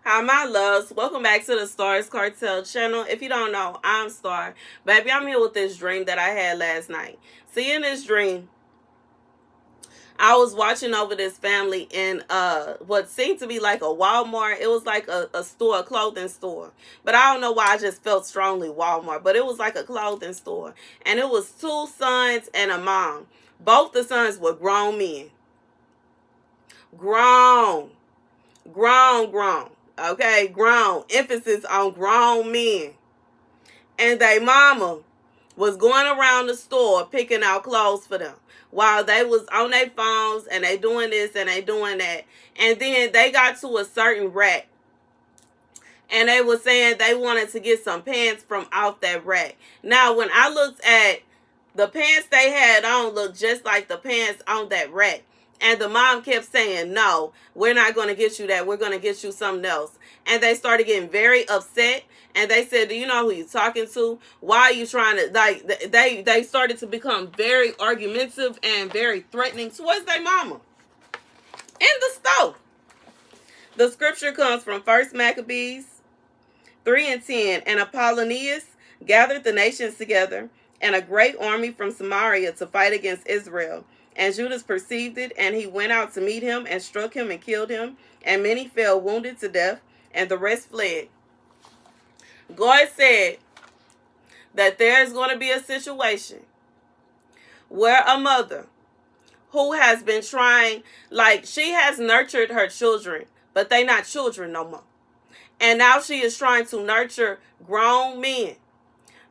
Hi, my loves. Welcome back to the Starscartel channel. If you don't know, I'm Star. Baby, I'm here with this dream that I had last night. See, in this dream, I was watching over this family in what seemed to be like a Walmart. It was like a store, a clothing store. But I don't know why I just felt strongly Walmart. But it was like a clothing store. And it was two sons and a mom. Both the sons were grown men. Grown. Grown. Okay, grown. Emphasis on grown men. And they mama was going around the store picking out clothes for them while they was on their phones and they doing this and they doing that. And then they got to a certain rack and they were saying they wanted to get some pants from out that rack. Now, when I looked at the pants they had on, looked just like the pants on that rack. And the mom kept saying, no, we're not going to get you that. We're going to get you something else. And they started getting very upset. And they said, do you know who you're talking to? Why are you trying to, like, they started to become very argumentative and very threatening towards their mama in the store. The scripture comes from 1 Maccabees 3:10. And Apollonius gathered the nations together and a great army from Samaria to fight against Israel. And Judas perceived it, and he went out to meet him and struck him and killed him. And many fell wounded to death, and the rest fled. God said that there's going to be a situation where a mother who has been trying, like she has nurtured her children, but they not children no more. And now she is trying to nurture grown men.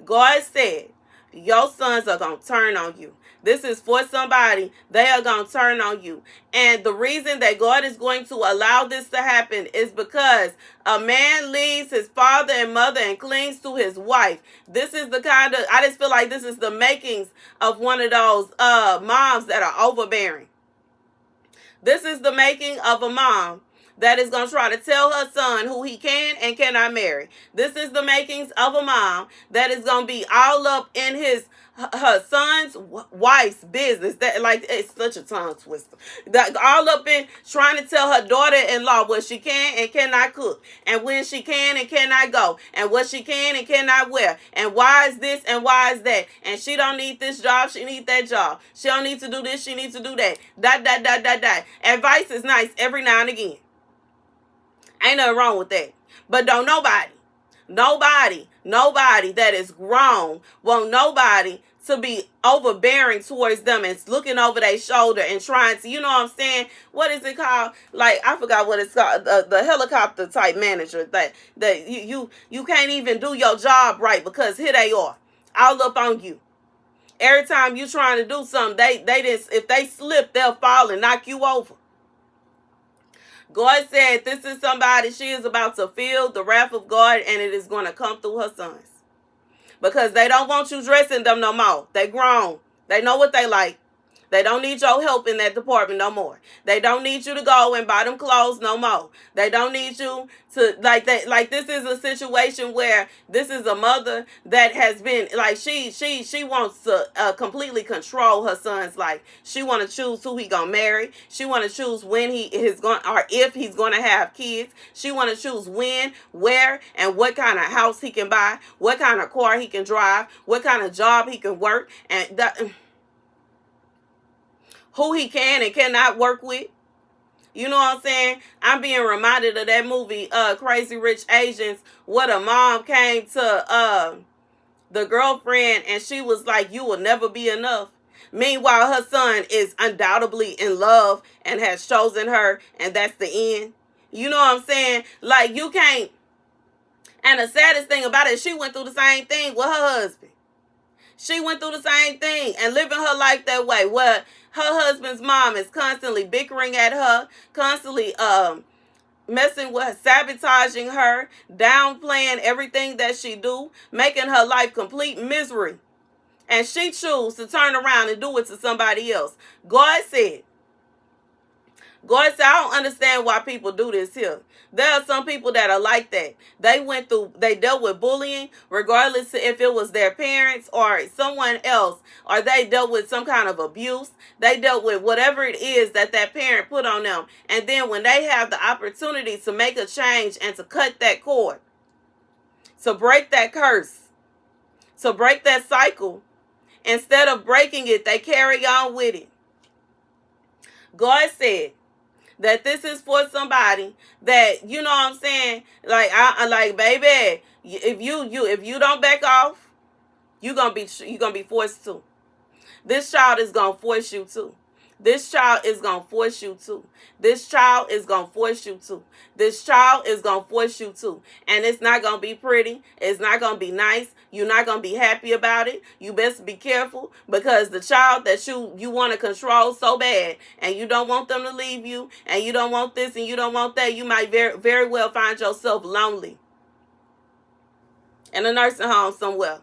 God said, your sons are going to turn on you. This is for somebody. They are going to turn on you. And the reason that God is going to allow this to happen is because a man leaves his father and mother and clings to his wife. This is the kind of, I just feel like this is the makings of one of those moms that are overbearing. This is the making of a mom that is going to try to tell her son who he can and cannot marry. This is the makings of a mom that is going to be all up in her son's wife's business. That, like, it's such a tongue twister. That all up in trying to tell her daughter-in-law what she can and cannot cook, and when she can and cannot go, and what she can and cannot wear, and why is this and why is that, and she don't need this job, she need that job, she don't need to do this, she needs to do that. Advice is nice every now and again. Ain't nothing wrong with that. But don't nobody that is grown want nobody to be overbearing towards them and looking over their shoulder and trying to, you know what I'm saying? What is it called? Like, I forgot what it's called. The helicopter type manager that you can't even do your job right because here they are, all up on you. Every time you trying to do something, they just, if they slip, they'll fall and knock you over. God said this is somebody, she is about to feel the wrath of God, and it is going to come through her sons. Because they don't want you dressing them no more. They grown. They know what they like. They don't need your help in that department no more. They don't need you to go and buy them clothes no more. They don't need you to, like, that. Like, this is a situation where this is a mother that has been, like, she wants to completely control her son's life. She want to choose who he gonna marry. She want to choose when he is going, or if he's going to have kids. She want to choose when, where, and what kind of house he can buy, what kind of car he can drive, what kind of job he can work, and that, who he can and cannot work with. You know what I'm saying? I'm being reminded of that movie, Crazy Rich Asians, where the mom came to the girlfriend and she was like, you will never be enough. Meanwhile, her son is undoubtedly in love and has chosen her, and that's the end. You know what I'm saying? Like, you can't. And the saddest thing about it, she went through the same thing with her husband. She went through the same thing and living her life that way, where her husband's mom is constantly bickering at her, constantly messing with her, sabotaging her, downplaying everything that she do, making her life complete misery. And she chooses to turn around and do it to somebody else. God said God said, I don't understand why people do this here. There are some people that are like that. They dealt with bullying, regardless if it was their parents or someone else, or they dealt with some kind of abuse. They dealt with whatever it is that parent put on them. And then when they have the opportunity to make a change and to cut that cord, to break that curse, to break that cycle, instead of breaking it, they carry on with it. God said that this is for somebody that, you know what I'm saying, like baby, if you don't back off, you're gonna be forced to. This child is gonna force you to. This child is gonna force you to. This child is gonna force you to. This child is gonna force you to. And it's not gonna be pretty. It's not gonna be nice. You're not gonna be happy about it. You best be careful, because the child that you want to control so bad, and you don't want them to leave you, and you don't want this and you don't want that, you might very, very well find yourself lonely in a nursing home somewhere,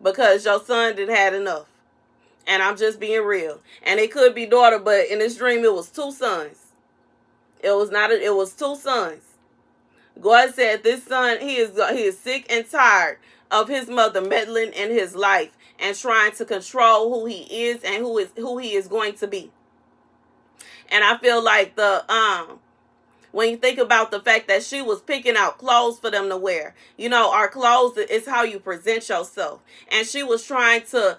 because your son did had enough. And I'm just being real. And it could be daughter, but in this dream it was two sons. It was two sons. God said this son, he is sick and tired of his mother meddling in his life and trying to control who he is and who he is going to be. And I feel like when you think about the fact that she was picking out clothes for them to wear, our clothes is how you present yourself. And she was trying to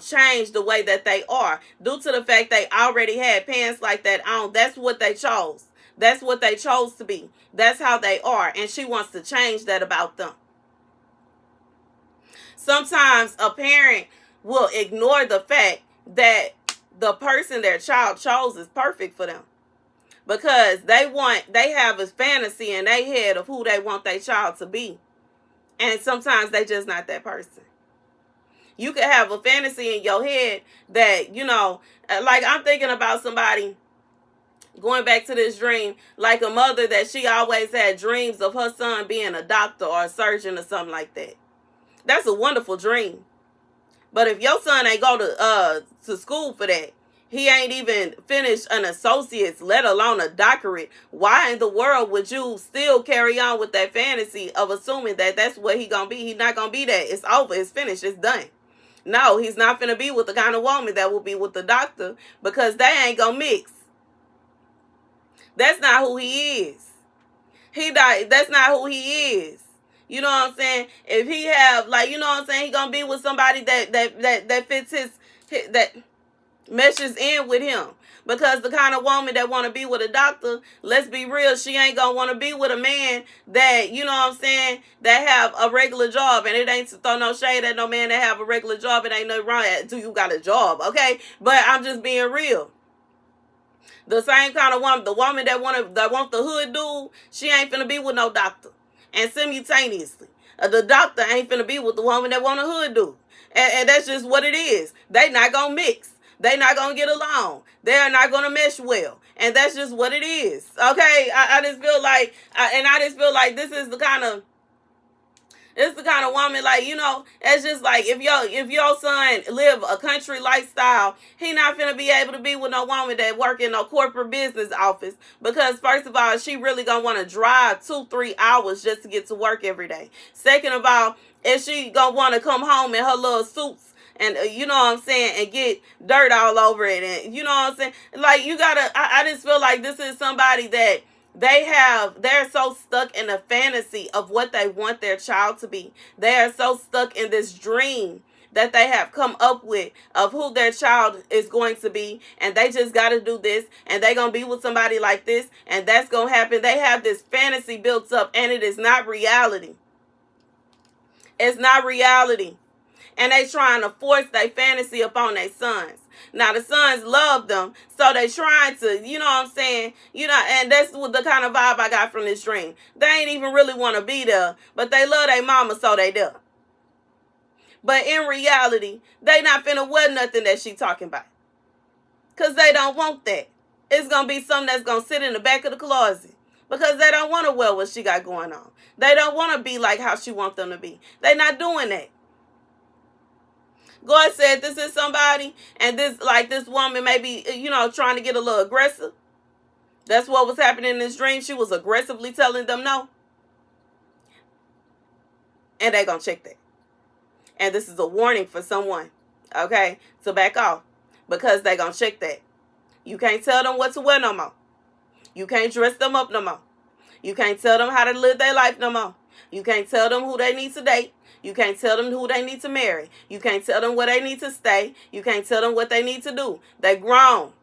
change the way that they are, due to the fact they already had pants like that on. That's what they chose. That's what they chose to be. That's how they are. And she wants to change that about them. Sometimes a parent will ignore the fact that the person their child chose is perfect for them, because they have a fantasy in their head of who they want their child to be. And sometimes they just not that person. You could have a fantasy in your head that, like I'm thinking about somebody, going back to this dream, like a mother that she always had dreams of her son being a doctor or a surgeon or something like that. That's a wonderful dream. But if your son ain't go to school for that, he ain't even finished an associate's, let alone a doctorate, why in the world would you still carry on with that fantasy of assuming that that's what he gonna be? He's not gonna be that. It's over. It's finished. It's done. No, he's not gonna be with the kind of woman that will be with the doctor, because they ain't gonna mix. That's not who he is. That's not who he is. You know what I'm saying? If he have, he gonna be with somebody that fits that meshes in with him. Because the kind of woman that want to be with a doctor, let's be real, she ain't gonna want to be with a man that, that have a regular job. And it ain't to throw no shade at no man that have a regular job. It ain't no wrong until you got a job, okay? But I'm just being real. The same kind of woman, the woman that want the hood dude, she ain't finna be with no doctor. And simultaneously, the doctor ain't finna be with the woman that want a hood dude. And that's just what it is. They not gonna mix. They not gonna get along. They're not gonna mesh well. And that's just what it is. Okay? I just feel like this is the kind of woman, it's just like if your son live a country lifestyle, he not finna be able to be with no woman that work in no corporate business office, because first of all, she really gonna want to drive 2-3 hours just to get to work every day. Second of all, if she gonna want to come home in her little suits and and get dirt all over it, and I just feel like this is somebody that they're so stuck in a fantasy of what they want their child to be. They are so stuck in this dream that they have come up with of who their child is going to be, and they just got to do this, and they going to be with somebody like this, and that's going to happen. They have this fantasy built up, and it is not reality. It's not reality. And they trying to force their fantasy upon their sons. Now, the sons love them, so they trying to, and that's what the kind of vibe I got from this dream. They ain't even really want to be there, but they love their mama, so they do. But in reality, they not finna wear nothing that she talking about, because they don't want that. It's going to be something that's going to sit in the back of the closet, because they don't want to wear what she got going on. They don't want to be like how she want them to be. They not doing that. God said this is somebody, and this woman may be, trying to get a little aggressive. That's what was happening in this dream. She was aggressively telling them no. And they gonna check that. And this is a warning for someone, okay, to back off. Because they gonna check that. You can't tell them what to wear no more. You can't dress them up no more. You can't tell them how to live their life no more. You can't tell them who they need to date. You can't tell them who they need to marry. You can't tell them where they need to stay. You can't tell them what they need to do. They grown.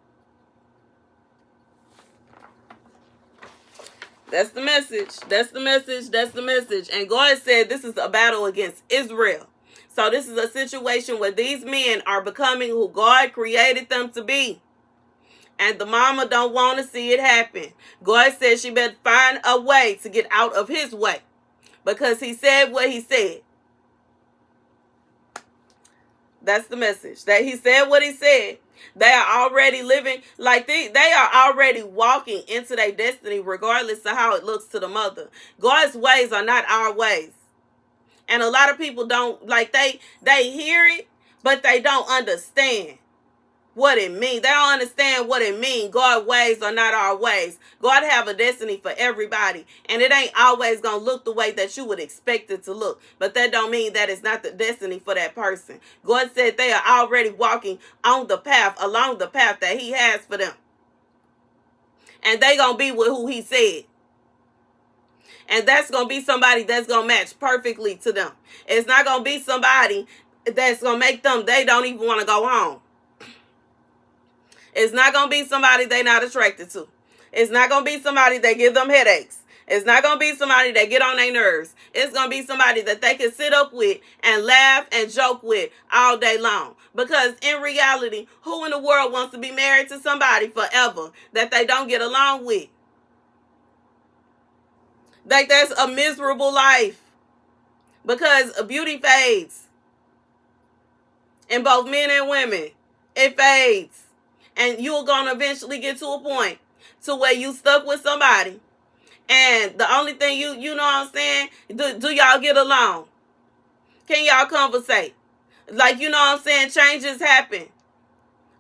That's the message. That's the message. That's the message. And God said this is a battle against Israel. So this is a situation where these men are becoming who God created them to be. And the mama don't want to see it happen. God said she better find a way to get out of his way. Because he said what he said. That's the message. That he said what he said. They are already living like they are already walking into their destiny regardless of how it looks to the mother. God's ways are not our ways. And a lot of people don't, like, they hear it, but they don't understand what it means. They don't understand what it means. God's ways are not our ways. God have a destiny for everybody. And it ain't always going to look the way that you would expect it to look. But that don't mean that it's not the destiny for that person. God said they are already walking on the path, along the path that he has for them. And they going to be with who he said. And that's going to be somebody that's going to match perfectly to them. It's not going to be somebody that's going to make them, they don't even want to go home. It's not going to be somebody they're not attracted to. It's not going to be somebody that give them headaches. It's not going to be somebody that get on their nerves. It's going to be somebody that they can sit up with and laugh and joke with all day long. Because in reality, who in the world wants to be married to somebody forever that they don't get along with? Like, that's a miserable life. Because beauty fades. In both men and women. It fades. And you're going to eventually get to a point to where you stuck with somebody. And the only thing you know what I'm saying? Do y'all get along? Can y'all conversate? Like, you know what I'm saying? Changes happen.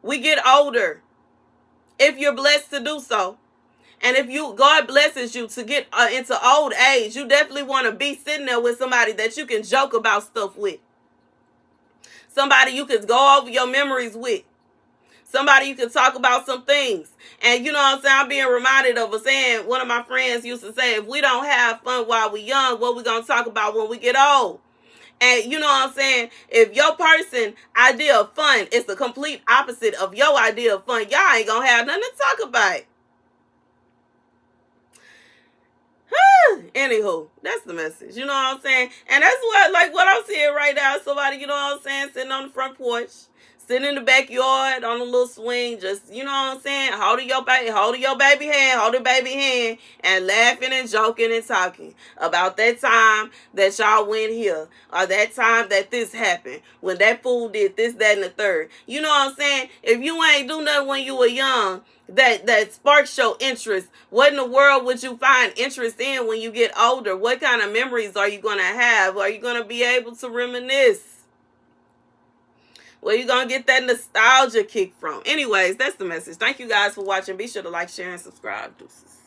We get older. If you're blessed to do so. And if God blesses you to get into old age, you definitely want to be sitting there with somebody that you can joke about stuff with. Somebody you can go over your memories with. Somebody you can talk about some things. And you know what I'm saying? I'm being reminded of a saying one of my friends used to say, if we don't have fun while we're young, what we going to talk about when we get old? And you know what I'm saying? If your person idea of fun is the complete opposite of your idea of fun, y'all ain't going to have nothing to talk about. Anywho, that's the message. You know what I'm saying? And that's what I'm seeing right now. Somebody, you know what I'm saying, sitting on the front porch, sitting in the backyard on a little swing, just, you know what I'm saying, holding your baby hand, and laughing and joking and talking about that time that y'all went here, or that time that this happened, when that fool did this, that, and the third. You know what I'm saying? If you ain't do nothing when you were young, that sparks your interest. What in the world would you find interest in when you get older? What kind of memories are you going to have? Are you going to be able to reminisce? Where you going to get that nostalgia kick from? Anyways, that's the message. Thank you guys for watching. Be sure to like, share, and subscribe. Deuces.